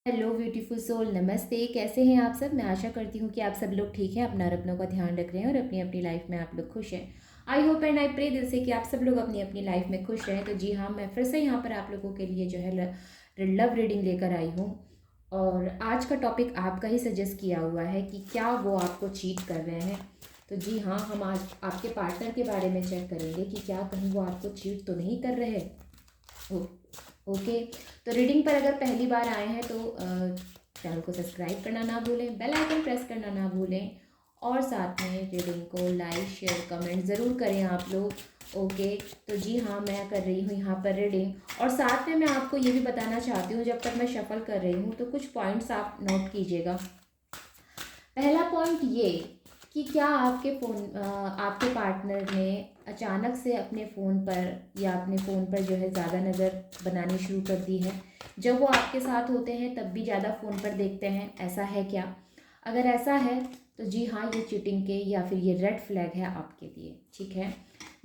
Hello beautiful soul, नमस्ते। कैसे हैं आप सब? मैं आशा करती हूँ कि आप सब लोग ठीक हैं, अपना और अपनों का ध्यान रख रहे हैं और अपनी अपनी लाइफ में आप लोग खुश हैं। I hope and I pray दिल से कि आप सब लोग अपनी अपनी लाइफ में खुश रहें। तो जी हाँ, मैं फिर से यहाँ पर आप लोगों के लिए जो है लव रीडिंग लेकर आई हूँ। और आज का टॉपिक आपका ही सजेस्ट किया हुआ है कि क्या वो आपको चीट कर रहे हैं। तो जी हाँ, हम आज आपके पार्टनर के बारे में चेक करेंगे कि क्या कहीं वो आपको चीट तो नहीं कर रहे। ओके। तो रीडिंग पर अगर पहली बार आए हैं तो चैनल को सब्सक्राइब करना ना भूलें, बेल आइकन प्रेस करना ना भूलें और साथ में रीडिंग को लाइक शेयर कमेंट ज़रूर करें आप लोग। ओके। तो जी हाँ, मैं कर रही हूँ यहाँ पर रीडिंग और साथ में मैं आपको ये भी बताना चाहती हूँ, जब तक मैं शफल कर रही हूँ तो कुछ पॉइंट्स आप नोट कीजिएगा। पहला पॉइंट ये कि क्या आपके पार्टनर ने अचानक से अपने फ़ोन पर या अपने फ़ोन पर जो है ज़्यादा नज़र बनानी शुरू कर दी है। जब वो आपके साथ होते हैं तब भी ज़्यादा फ़ोन पर देखते हैं, ऐसा है क्या? अगर ऐसा है तो जी हाँ, ये चीटिंग के या फिर ये रेड फ्लैग है आपके लिए। ठीक है।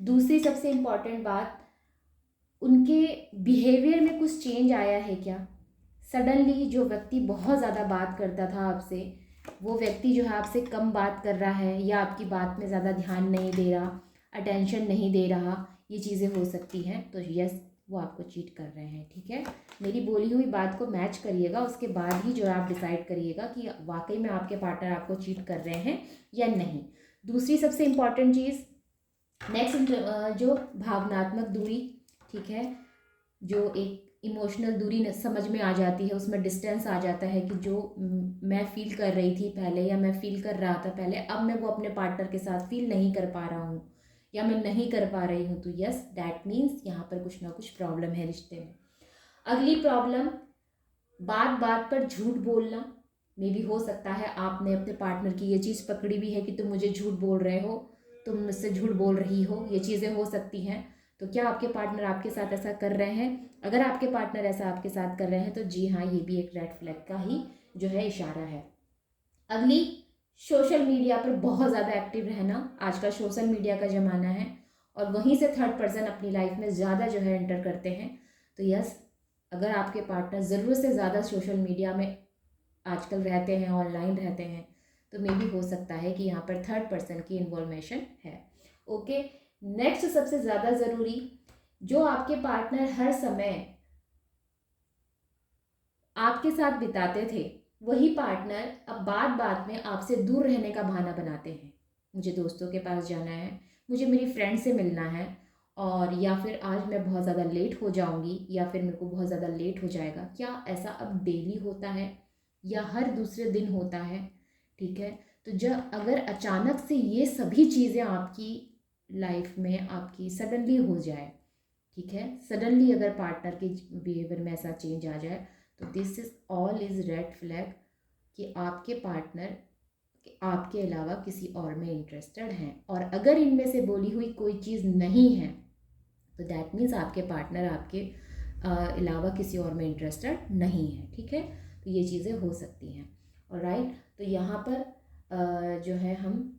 दूसरी सबसे इम्पॉर्टेंट बात, उनके बिहेवियर में कुछ चेंज आया है क्या? सडनली जो व्यक्ति बहुत ज़्यादा बात करता था आपसे, वो व्यक्ति जो है आपसे कम बात कर रहा है या आपकी बात में ज़्यादा ध्यान नहीं दे रहा, अटेंशन नहीं दे रहा। ये चीज़ें हो सकती हैं। तो यस, वो आपको चीट कर रहे हैं। ठीक है। मेरी बोली हुई बात को मैच करिएगा, उसके बाद ही जो है आप डिसाइड करिएगा कि वाकई में आपके पार्टनर आपको चीट कर रहे हैं या नहीं। दूसरी सबसे इम्पॉर्टेंट चीज़, नेक्स्ट जो भावनात्मक दूरी। ठीक है। जो एक इमोशनल दूरी समझ में आ जाती है, उसमें डिस्टेंस आ जाता है कि जो मैं फील कर रही थी पहले या मैं फील कर रहा था पहले, अब मैं वो अपने पार्टनर के साथ फील नहीं कर पा रहा हूँ या मैं नहीं कर पा रही हूँ। तो यस, दैट मीन्स यहाँ पर कुछ ना कुछ प्रॉब्लम है रिश्ते में। अगली प्रॉब्लम, बात बात पर झूठ बोलना। मे भी हो सकता है आपने अपने पार्टनर की ये चीज़ पकड़ी भी है कि तुम मुझे झूठ बोल रहे हो, तुम मुझसे झूठ बोल रही हो। ये चीज़ें हो सकती हैं। तो क्या आपके पार्टनर आपके साथ ऐसा कर रहे हैं? अगर आपके पार्टनर ऐसा आपके साथ कर रहे हैं तो जी हाँ, ये भी एक रेड फ्लैग का ही जो है इशारा है। अगली, सोशल मीडिया पर बहुत ज़्यादा एक्टिव रहना। आजकल सोशल मीडिया का ज़माना है और वहीं से थर्ड पर्सन अपनी लाइफ में ज़्यादा जो है एंटर करते हैं। तो यस, अगर आपके पार्टनर ज़रूरत से ज़्यादा सोशल मीडिया में आजकल रहते हैं, ऑनलाइन रहते हैं, तो मे भी हो सकता है कि यहाँ पर थर्ड पर्सन की इन्वॉल्वेशन है। ओके। नेक्स्ट सबसे ज़्यादा ज़रूरी, जो आपके पार्टनर हर समय आपके साथ बिताते थे, वही पार्टनर अब बात बात में आपसे दूर रहने का बहाना बनाते हैं। मुझे दोस्तों के पास जाना है, मुझे मेरी फ्रेंड से मिलना है, और या फिर आज मैं बहुत ज़्यादा लेट हो जाऊंगी या फिर मेरे को बहुत ज़्यादा लेट हो जाएगा। क्या ऐसा अब डेली होता है या हर दूसरे दिन होता है? ठीक है। तो जब अगर अचानक से ये सभी चीज़ें आपकी लाइफ में आपकी सडनली हो जाए, ठीक है, सडनली अगर पार्टनर के बिहेवियर में ऐसा चेंज आ जाए, तो this is all is red flag कि आपके पार्टनर आपके अलावा किसी और में इंटरेस्टेड हैं। और अगर इनमें से बोली हुई कोई चीज़ नहीं है तो दैट मीन्स आपके पार्टनर आपके अलावा किसी और में इंटरेस्टेड नहीं है। ठीक है। तो ये चीज़ें हो सकती हैं। और राइट, तो यहाँ पर जो है हम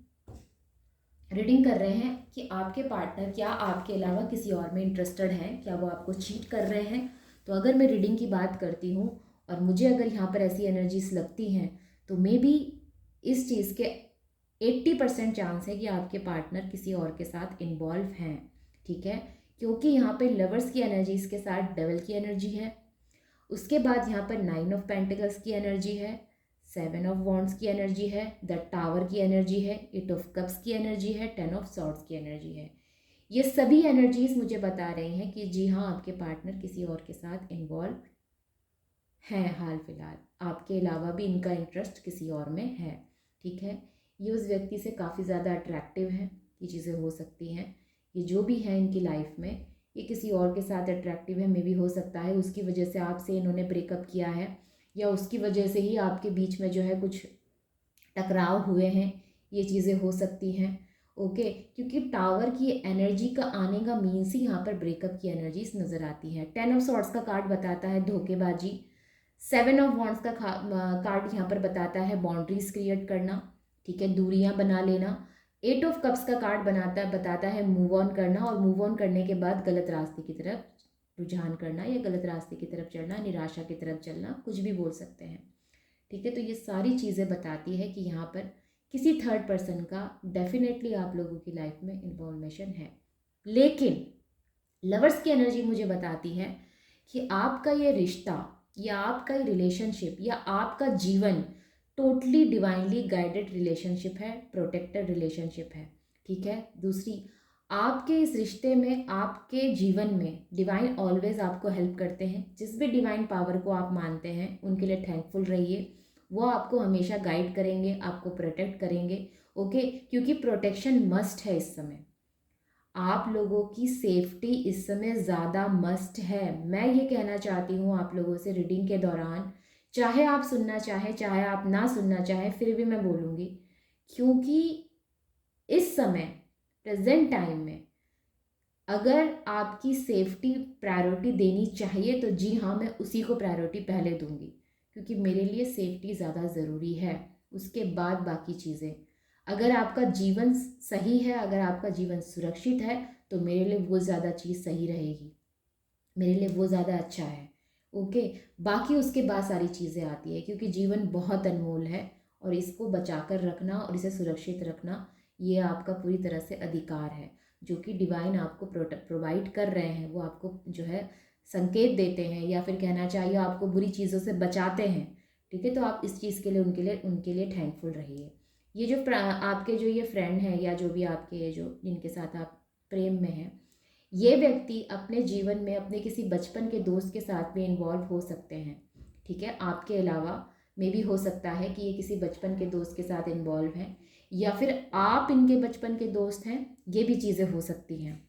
रीडिंग कर रहे हैं कि आपके पार्टनर क्या आपके अलावा किसी और में इंटरेस्टेड हैं, क्या वो आपको चीट कर रहे हैं। तो अगर मैं रीडिंग की बात करती हूँ और मुझे अगर यहाँ पर ऐसी एनर्जीज लगती हैं, तो मे बी इस चीज़ के 80% चांस है कि आपके पार्टनर किसी और के साथ इन्वॉल्व हैं। ठीक है। क्योंकि यहाँ पे लवर्स की एनर्जीज के साथ डेवल की एनर्जी है, उसके बाद यहाँ पर 9 ऑफ पेंटिकल्स की एनर्जी है, 7 ऑफ वॉन्ड्स की एनर्जी है, द टावर की एनर्जी है, 8 ऑफ कप्स की एनर्जी है, 10 ऑफ सॉर्ड्स की एनर्जी है। ये सभी एनर्जीज मुझे बता रही हैं कि जी हाँ, आपके पार्टनर किसी और के साथ इन्वॉल्व हैं। हाल फिलहाल आपके अलावा भी इनका इंटरेस्ट किसी और में है। ठीक है। ये उस व्यक्ति से काफ़ी ज़्यादा अट्रैक्टिव है। ये चीज़ें हो सकती हैं। ये जो भी है इनकी लाइफ में, ये किसी और के साथ अट्रैक्टिव है। मे भी हो सकता है उसकी वजह से आपसे इन्होंने ब्रेकअप किया है या उसकी वजह से ही आपके बीच में जो है कुछ टकराव हुए हैं। ये चीज़ें हो सकती हैं। ओके। क्योंकि टावर की एनर्जी का आने का मीन्स ही यहाँ पर ब्रेकअप की एनर्जीज नज़र आती है। 10 ऑफ सॉर्ड्स का कार्ड बताता है धोखेबाजी, 7 ऑफ वॉन्ड्स का कार्ड यहाँ पर बताता है बाउंड्रीज क्रिएट करना। ठीक है, दूरियां बना लेना। 8 ऑफ कप्स का कार्ड बताता है मूव ऑन करना, और मूव ऑन करने के बाद गलत रास्ते की तरफ रुझान करना या गलत रास्ते की तरफ चढ़ना, निराशा की तरफ चलना, कुछ भी बोल सकते हैं। ठीक है, तो ये सारी चीज़ें बताती है कि यहाँ पर किसी थर्ड पर्सन का डेफिनेटली आप लोगों की लाइफ में इन्वॉल्वेशन है। लेकिन लवर्स की एनर्जी मुझे बताती है कि आपका ये रिश्ता या आपका ये रिलेशनशिप या आपका जीवन टोटली डिवाइनली गाइडेड रिलेशनशिप है, प्रोटेक्टेड रिलेशनशिप है। ठीक है, दूसरी, आपके इस रिश्ते में, आपके जीवन में डिवाइन ऑलवेज आपको हेल्प करते हैं। जिस भी डिवाइन पावर को आप मानते हैं उनके लिए थैंकफुल रहिए। वो आपको हमेशा गाइड करेंगे, आपको प्रोटेक्ट करेंगे। ओके, क्योंकि प्रोटेक्शन मस्ट है इस समय। आप लोगों की सेफ्टी इस समय ज़्यादा मस्ट है। मैं ये कहना चाहती हूँ आप लोगों से रीडिंग के दौरान, चाहे आप सुनना चाहे चाहे आप ना सुनना चाहे, फिर भी मैं बोलूँगी, क्योंकि इस समय प्रेजेंट टाइम में अगर आपकी सेफ्टी प्रायोरिटी देनी चाहिए तो जी हाँ, मैं उसी को प्रायोरिटी पहले दूंगी, क्योंकि मेरे लिए सेफ्टी ज़्यादा ज़रूरी है, उसके बाद बाकी चीज़ें। अगर आपका जीवन सही है, अगर आपका जीवन सुरक्षित है, तो मेरे लिए वो ज़्यादा चीज़ सही रहेगी, मेरे लिए वो ज़्यादा अच्छा है। ओके, बाकी उसके बाद सारी चीज़ें आती है, क्योंकि जीवन बहुत अनमोल है और इसको बचा कर रखना और इसे सुरक्षित रखना ये आपका पूरी तरह से अधिकार है, जो कि डिवाइन आपको प्रोवाइड कर रहे हैं। वो आपको जो है संकेत देते हैं, या फिर कहना चाहिए आपको बुरी चीज़ों से बचाते हैं। ठीक है, तो आप इस चीज़ के लिए उनके लिए थैंकफुल रहिए। ये जो आपके जो ये फ्रेंड हैं या जो भी आपके जो जिनके साथ आप प्रेम में हैं, ये व्यक्ति अपने जीवन में अपने किसी बचपन के दोस्त के साथ भी इन्वॉल्व हो सकते हैं। ठीक है, आपके अलावा मे भी हो सकता है कि ये किसी बचपन के दोस्त के साथ इन्वॉल्व हैं, या फिर आप इनके बचपन के दोस्त हैं, ये भी चीज़ें हो सकती हैं।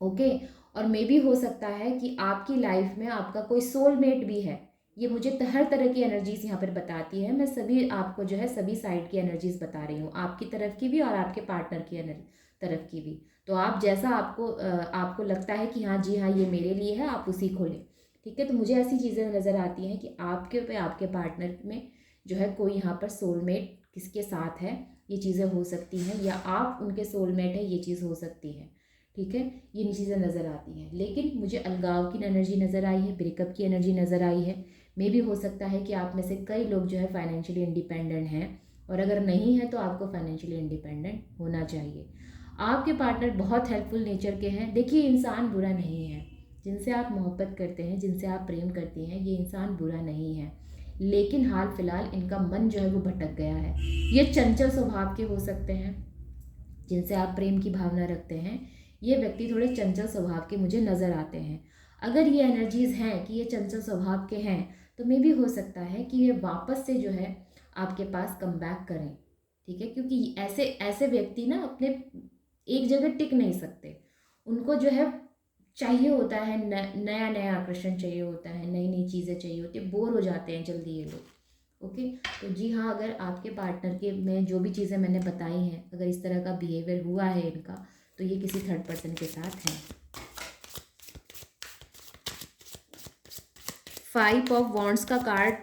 ओके, और मे भी हो सकता है कि आपकी लाइफ में आपका कोई सोलमेट भी है। ये मुझे हर तरह की एनर्जीज यहाँ पर बताती है। मैं सभी आपको जो है सभी साइड की एनर्जीज बता रही हूँ, आपकी तरफ की भी और आपके पार्टनर की तरफ की भी। तो आप जैसा आपको लगता है कि हाँ जी हाँ ये मेरे लिए है, आप उसी को लें। ठीक है, तो मुझे ऐसी चीज़ें नज़र आती हैं कि आपके पे आपके पार्टनर में जो है कोई यहाँ पर सोलमेट किसके साथ है, ये चीज़ें हो सकती हैं, या आप उनके सोलमेट है, ये चीज़ हो सकती है। ठीक है, ये चीज़ें नज़र आती हैं। लेकिन मुझे अलगाव की एनर्जी नज़र आई है, ब्रेकअप की एनर्जी नज़र आई है। मे भी हो सकता है कि आप में से कई लोग जो है फाइनेंशियली इंडिपेंडेंट हैं, और अगर नहीं है तो आपको फाइनेंशियली इंडिपेंडेंट होना चाहिए। आपके पार्टनर बहुत हेल्पफुल नेचर के हैं। देखिए, इंसान बुरा नहीं है, जिनसे आप मोहब्बत करते हैं, जिनसे आप प्रेम करती हैं, ये इंसान बुरा नहीं है। लेकिन हाल फिलहाल इनका मन जो है वो भटक गया है। ये चंचल स्वभाव के हो सकते हैं, जिनसे आप प्रेम की भावना रखते हैं। ये व्यक्ति थोड़े चंचल स्वभाव के मुझे नज़र आते हैं। अगर ये एनर्जीज़ हैं कि ये चंचल स्वभाव के हैं, तो मे भी हो सकता है कि ये वापस से जो है आपके पास कम बैक करें। ठीक है, क्योंकि ऐसे ऐसे व्यक्ति ना अपने एक जगह टिक नहीं सकते। उनको जो है चाहिए होता है नया नया आकर्षण चाहिए होता है, नई नई चीज़ें चाहिए होती है, बोर हो जाते हैं जल्दी ये लोग। ओके, तो जी हाँ, अगर आपके पार्टनर के में जो भी चीज़ें मैंने बताई हैं, अगर इस तरह का बिहेवियर हुआ है इनका, तो ये किसी थर्ड पर्सन के साथ है। 5 ऑफ वॉन्ड्स का कार्ड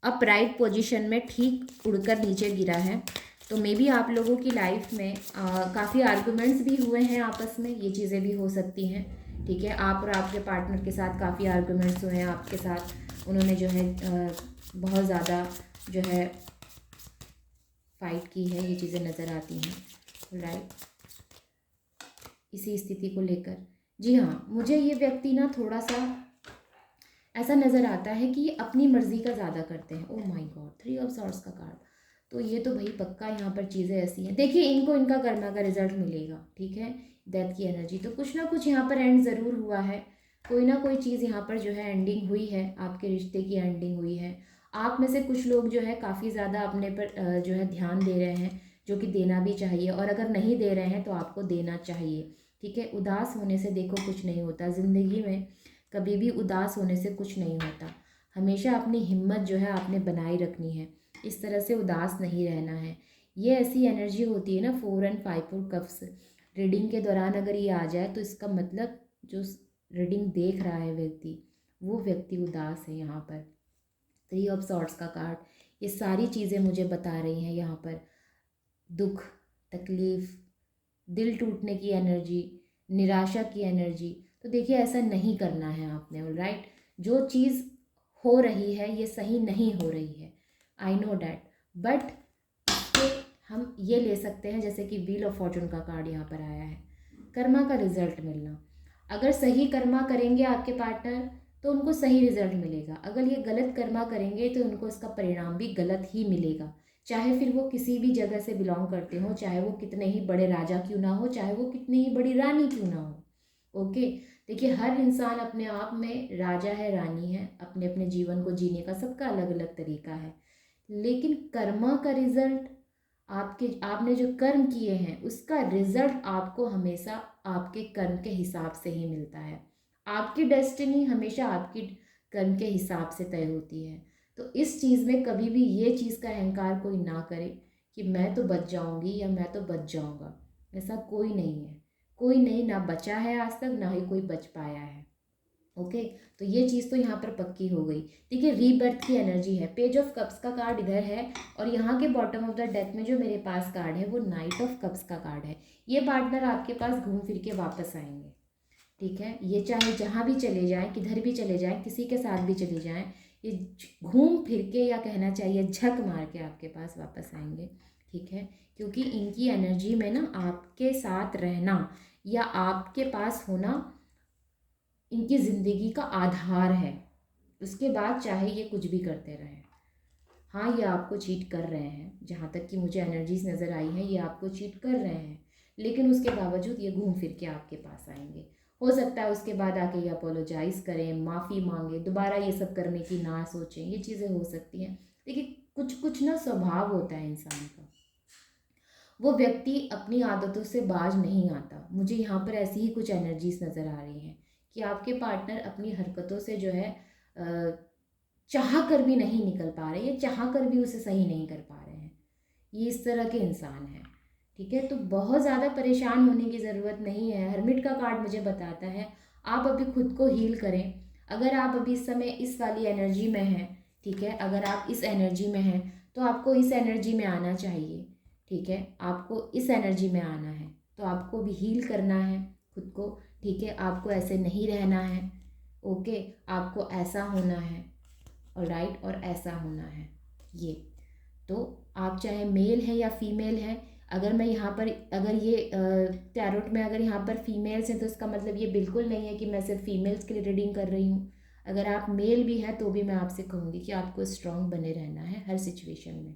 अपराइट पोजीशन में ठीक उड़कर नीचे गिरा है। तो मे बी आप लोगों की लाइफ में काफ़ी आर्गूमेंट्स भी हुए हैं आपस में, ये चीज़ें भी हो सकती हैं। ठीक है, आप और आपके पार्टनर के साथ काफ़ी आर्गूमेंट्स हुए हैं, आपके साथ उन्होंने जो है बहुत ज़्यादा जो है फाइट की है, ये चीज़ें नज़र आती हैं। राइट, इसी स्थिति को लेकर जी हाँ, मुझे ये व्यक्ति ना थोड़ा सा ऐसा नज़र आता है कि ये अपनी मर्ज़ी का ज़्यादा करते हैं। Oh my God, 3 of swords का कार्ड, तो ये तो भाई पक्का यहाँ पर चीज़ें ऐसी हैं। देखिए, इनको इनका कर्मा का रिजल्ट मिलेगा। ठीक है, डेथ की एनर्जी, तो कुछ ना कुछ यहाँ पर एंड ज़रूर हुआ है। कोई ना कोई चीज़ यहाँ पर जो है एंडिंग हुई है, आपके रिश्ते की एंडिंग हुई है। आप में से कुछ लोग जो है काफ़ी ज़्यादा अपने पर जो है ध्यान दे रहे हैं, जो कि देना भी चाहिए, और अगर नहीं दे रहे हैं तो आपको देना चाहिए। ठीक है, उदास होने से देखो कुछ नहीं होता ज़िंदगी में, कभी भी उदास होने से कुछ नहीं होता। हमेशा अपनी हिम्मत जो है आपने बनाए रखनी है, इस तरह से उदास नहीं रहना है। ये ऐसी एनर्जी होती है ना, 4 एंड 5 कप्स रीडिंग के दौरान अगर ये आ जाए, तो इसका मतलब जो रीडिंग देख रहा है व्यक्ति, वो व्यक्ति उदास है। यहाँ पर 3 ऑफ सॉर्ड्स का कार्ड, ये सारी चीज़ें मुझे बता रही हैं यहाँ पर। दुख, तकलीफ़, दिल टूटने की एनर्जी, निराशा की एनर्जी। तो देखिए ऐसा नहीं करना है आपने, ऑलराइट। जो चीज़ हो रही है ये सही नहीं हो रही है, आई नो डैट, बट इसके हम ये ले सकते हैं, जैसे कि व्हील ऑफ फॉर्चून का कार्ड यहाँ पर आया है, कर्मा का रिजल्ट मिलना। अगर सही कर्मा करेंगे आपके पार्टनर तो उनको सही रिजल्ट मिलेगा, अगर ये गलत कर्मा करेंगे तो उनको इसका परिणाम भी गलत ही मिलेगा, चाहे फिर वो किसी भी जगह से बिलोंग करते हो, चाहे वो कितने ही बड़े राजा क्यों ना हो, चाहे वो कितनी ही बड़ी रानी क्यों ना हो। ओके, देखिए हर इंसान अपने आप में राजा है, रानी है, अपने अपने जीवन को जीने का सबका अलग अलग तरीका है, लेकिन कर्मा का रिजल्ट, आपने जो कर्म किए हैं उसका रिजल्ट आपको हमेशा आपके कर्म के हिसाब से ही मिलता है। आपकी डेस्टिनी हमेशा आपकी कर्म के हिसाब से तय होती है। तो इस चीज़ में कभी भी ये चीज़ का अहंकार कोई ना करे कि मैं तो बच जाऊंगी या मैं तो बच जाऊंगा, ऐसा कोई नहीं है, कोई नहीं, ना बचा है आज तक, ना ही कोई बच पाया है। ओके, तो ये चीज़ तो यहाँ पर पक्की हो गई। देखिए रीबर्थ की एनर्जी है, पेज ऑफ कप्स का कार्ड इधर है, और यहाँ के बॉटम ऑफ द डेक में जो मेरे पास कार्ड है वो नाइट ऑफ कप्स का कार्ड है। ये पार्टनर आपके पास घूम फिर के वापस आएंगे, ठीक है, ये चाहे जहाँ भी चले जाएं, किधर भी चले जाएं, किसी के साथ भी चले जाएं, ये घूम फिर के, या कहना चाहिए झक मार के आपके पास वापस आएंगे, ठीक है, क्योंकि इनकी एनर्जी में ना आपके साथ रहना या आपके पास होना इनकी ज़िंदगी का आधार है। उसके बाद चाहे ये कुछ भी करते रहें। हाँ, ये आपको चीट कर रहे हैं, जहाँ तक कि मुझे एनर्जीज नज़र आई हैं ये आपको चीट कर रहे हैं, लेकिन उसके बावजूद ये घूम फिर के आपके पास आएंगे। हो सकता है उसके बाद आके ये अपोलोजाइज़ करें, माफ़ी मांगे, दोबारा ये सब करने की ना सोचें, ये चीज़ें हो सकती हैं। देखिए कुछ कुछ ना स्वभाव होता है इंसान का, वो व्यक्ति अपनी आदतों से बाज नहीं आता। मुझे यहाँ पर ऐसी ही कुछ एनर्जीज नज़र आ रही हैं कि आपके पार्टनर अपनी हरकतों से जो है चाह कर भी नहीं निकल पा रहे, या चाह कर भी उसे सही नहीं कर पा रहे हैं, ये इस तरह के इंसान हैं, ठीक है। तो बहुत ज़्यादा परेशान होने की ज़रूरत नहीं है। हर्मिट का कार्ड मुझे बताता है आप अभी खुद को हील करें। अगर आप अभी इस समय इस वाली एनर्जी में हैं, ठीक है, अगर आप इस एनर्जी में हैं तो आपको इस एनर्जी में आना चाहिए, ठीक है, आपको इस एनर्जी में आना है, तो आपको भी हील करना है खुद को, ठीक है, आपको ऐसे नहीं रहना है, ओके, आपको ऐसा होना है, ऑलराइट, और ऐसा होना है। ये तो आप चाहे मेल है या फीमेल है, अगर मैं यहाँ पर, अगर ये टैरोट में अगर यहाँ पर फीमेल्स हैं तो इसका मतलब ये बिल्कुल नहीं है कि मैं सिर्फ फीमेल्स के लिए रीडिंग कर रही हूँ। अगर आप मेल भी हैं तो भी मैं आपसे कहूँगी कि आपको स्ट्रांग बने रहना है हर सिचुएशन में,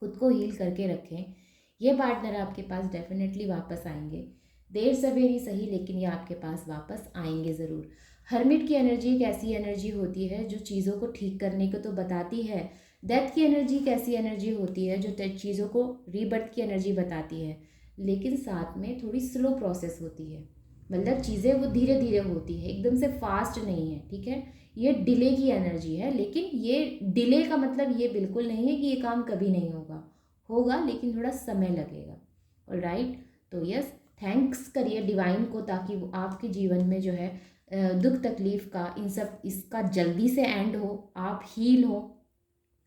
खुद को हील करके रखें। ये पार्टनर आपके पास डेफिनेटली वापस आएंगे, देर सवेर ही सही, लेकिन ये आपके पास वापस आएंगे ज़रूर। हर्मिट की एनर्जी एक ऐसी एनर्जी होती है जो चीज़ों को ठीक करने को तो बताती है। डेथ की एनर्जी एक ऐसी एनर्जी होती है जो चीज़ों को रीबर्थ की एनर्जी बताती है, लेकिन साथ में थोड़ी स्लो प्रोसेस होती है, मतलब चीज़ें वो धीरे धीरे होती है, एकदम से फास्ट नहीं है, ठीक है। ये डिले की एनर्जी है, लेकिन ये डिले का मतलब ये बिल्कुल नहीं है कि ये काम कभी नहीं होगा, होगा लेकिन थोड़ा समय लगेगा, ऑलराइट। तो यस, थैंक्स करिए डिवाइन को, ताकि वो आपके जीवन में जो है दुख तकलीफ का, इन सब, इसका जल्दी से एंड हो, आप हील हो,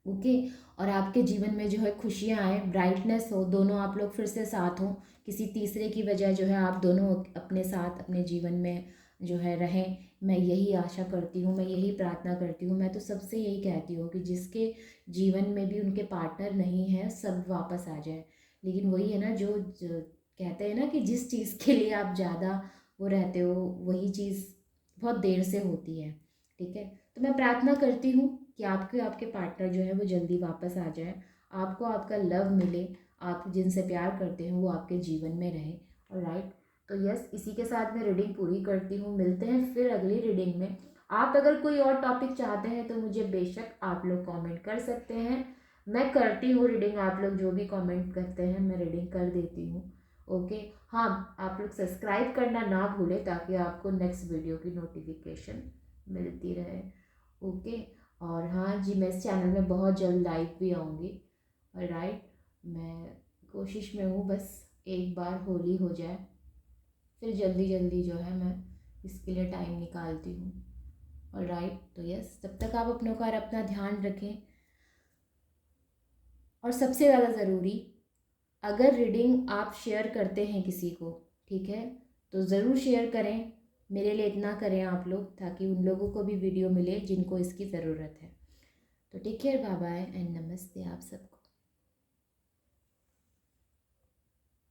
ओके, और आपके जीवन में जो है खुशियाँ आए, ब्राइटनेस हो, दोनों आप लोग फिर से साथ हों, किसी तीसरे की वजह जो है आप दोनों अपने साथ अपने जीवन में जो है रहें। मैं यही आशा करती हूँ, मैं यही प्रार्थना करती हूँ, मैं तो सबसे यही कहती हूँ कि जिसके जीवन में भी उनके पार्टनर नहीं है सब वापस आ जाए। लेकिन वही है ना, जो कहते हैं ना कि जिस चीज़ के लिए आप ज़्यादा वो रहते हो वही चीज़ बहुत देर से होती है, ठीक है। तो मैं प्रार्थना करती हूँ कि आपके आपके पार्टनर जो है वो जल्दी वापस आ जाए, आपको आपका लव मिले, आप जिनसे प्यार करते हैं वो आपके जीवन में रहे, ऑलराइट। तो यस, इसी के साथ मैं रीडिंग पूरी करती हूँ, मिलते हैं फिर अगली रीडिंग में। आप अगर कोई और टॉपिक चाहते हैं तो मुझे बेशक आप लोग कमेंट कर सकते हैं, मैं करती हूँ रीडिंग, आप लोग जो भी कमेंट करते हैं मैं रीडिंग कर देती हूँ, ओके। हाँ, आप लोग सब्सक्राइब करना ना भूलें ताकि आपको नेक्स्ट वीडियो की नोटिफिकेशन मिलती रहे, ओके। और हाँ जी, मैं इस चैनल में बहुत जल्द लाइव भी आऊँगी, राइट। मैं कोशिश में हूँ बस एक बार होली हो जाए, फिर जल्दी जल्दी जो है मैं इसके लिए टाइम निकालती हूँ, और राइट। तो यस, तब तक आप अपनों का और अपना ध्यान रखें, और सबसे ज़्यादा ज़रूरी, अगर रीडिंग आप शेयर करते हैं किसी को, ठीक है, तो ज़रूर शेयर करें। मेरे लिए इतना करें आप लोग, ताकि उन लोगों को भी वीडियो मिले जिनको इसकी ज़रूरत है। तो take care, bye bye and नमस्ते आप सबको।